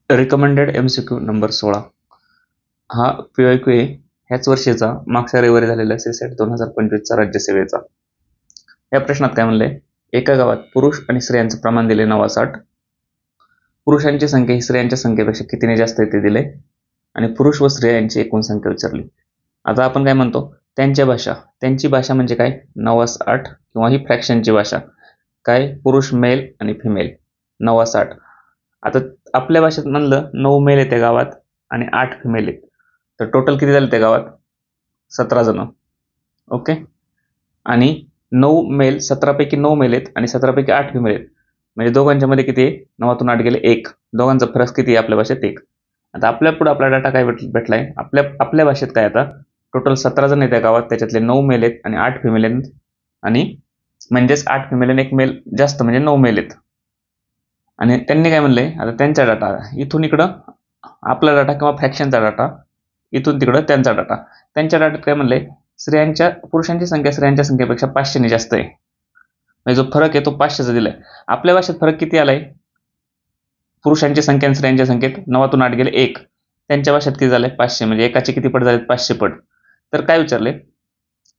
Recommended MCQ number 16 हा PYQ आहे ह्याच वर्षीचा मागच्या रविवारी झालेला CSAT 2025चा राज्यसेवेचा. या प्रश्नात काय म्हणले, एका गावात पुरुष आणि स्त्रियांचं प्रमाण दिले 9:60. पुरुषांची संख्या ही स्त्रियांच्या संख्येपेक्षा कितीने जास्त आहे ते दिले आणि पुरुष व स्त्रिया यांची एकूण संख्या विचारली. आता आपण काय म्हणतो, त्यांची भाषा म्हणजे काय, 9:8 किंवा ही फ्रॅक्शनची भाषा काय, पुरुष मेल आणि फिमेल 9:60. आता आपल्या भाषेत म्हणलं 9 मेल आहेत त्या गावात आणि 8 फिमेल आहेत, तर टोटल किती झाले त्या गावात, 17 जण. ओके, आणि 9 मेल 17 पैकी 9 मेल आहेत आणि 17 पैकी 8 फिमेल आहेत, म्हणजे दोघांच्या मध्ये किती आहे, 9तून 8 गेले 1, दोघांचा फरक किती आहे आपल्या भाषेत 1. आता आपल्या पुढे आपला डाटा काय भेटलाय, आपल्या भाषेत काय, आता टोटल 17 जण आहेत त्या गावात, त्याच्यातले 9 मेल आहेत आणि 8 फिमेल आहेत, आणि म्हणजेच 8 फिमेल आणि 1 मेल जास्त म्हणजे 9 मेल आहेत. आणि त्यांनी काय म्हणलंय, आता त्यांचा डाटा इथून इकडं आपला डाटा किंवा फ्रॅक्शनचा डाटा, इथून तिकडं त्यांचा डाटा. त्यांच्या डाटात काय म्हणलंय, पुरुषांची संख्या स्त्रियांच्या संख्येपेक्षा 500ने जास्त आहे, म्हणजे जो फरक आहे तो 500चा दिलाय. आपल्या भाषेत फरक किती आलाय, पुरुषांची संख्या आणि स्त्रियांच्या संख्येत 9तून 8 गेले 1, त्यांच्या भाषेत किती झालंय 500, म्हणजे एकाचे किती पट झालेत, 500 पट. तर काय विचारले,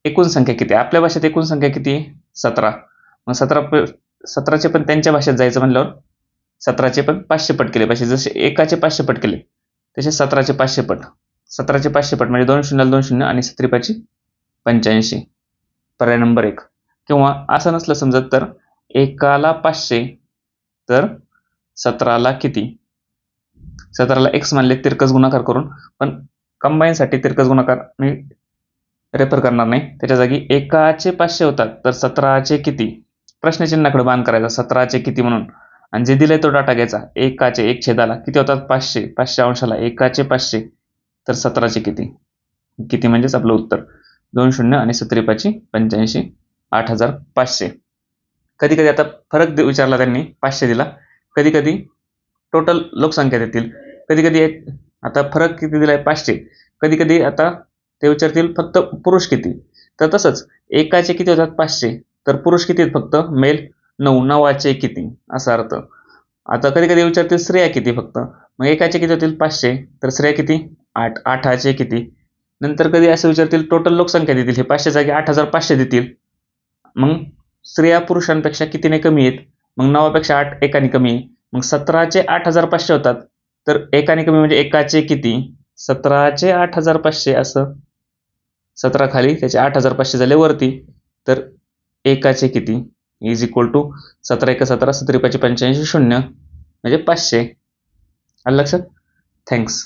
एकूण संख्या किती, आपल्या भाषेत एकूण संख्या किती आहे, 17. मग 17चे पण त्यांच्या भाषेत जायचं म्हणल्यावर 17चे पण 500 पट केले पाहिजे. जसे एकाचे 500 पट केले तसे 17चे 500 पट. 17चे 500 पट म्हणजे 2 शून्याला 2 शून्य आणि 17 85. पर्याय नंबर 1. किंवा असं नसलं समजत तर एकाला 500 तर 17ला किती, 17ला x मानले तिरकस गुणाकार करून, पण कंबाईनसाठी तिरकस गुणाकार मी रेफर करणार नाही, त्याच्या जागी एकाचे 500 होतात तर 17चे किती, प्रश्नचिन्हाकडे बाण करायचा, 17चे किती म्हणून, आणि जे दिले तो डाटा घ्यायचा. एकाचे 1 छेदाला किती होतात, 500, 500 अंशाला एकाचे 500 तर 17चे किती म्हणजेच आपलं उत्तर 2 शून्य आणि 17 85, 8500. कधी कधी आता फरक विचारला त्यांनी, 500 दिला, कधी कधी टोटल लोकसंख्या देतील, कधी कधी आता फरक किती दिलाय 500, कधी कधी आता ते विचारतील फक्त पुरुष किती, तर तसंच एकाचे किती होतात 500 तर पुरुष किती आहेत फक्त, मेल 9, 9चे किती असा अर्थ. आता कधी कधी विचारतील स्त्रिया किती फक्त, मग एकाचे किती होतील 500 तर स्त्रिया किती 8, 8चे किती. नंतर कधी असं विचारतील टोटल लोकसंख्या देतील, हे 500 जागी 8500 देतील, मग स्त्रिया पुरुषांपेक्षा कितीने कमी आहेत, मग 9पेक्षा 8 एकाने कमी आहे, मग 17चे 8500 होतात तर एकाने कमी म्हणजे एकाचे किती, 17चे 8500 असं, 17 खाली त्याचे 8500 झाले वरती, तर एकाचे किती इज इक्वल टू 17 1 17, 17 85 0 म्हणजे 500. आलं लक्षात. थँक्स.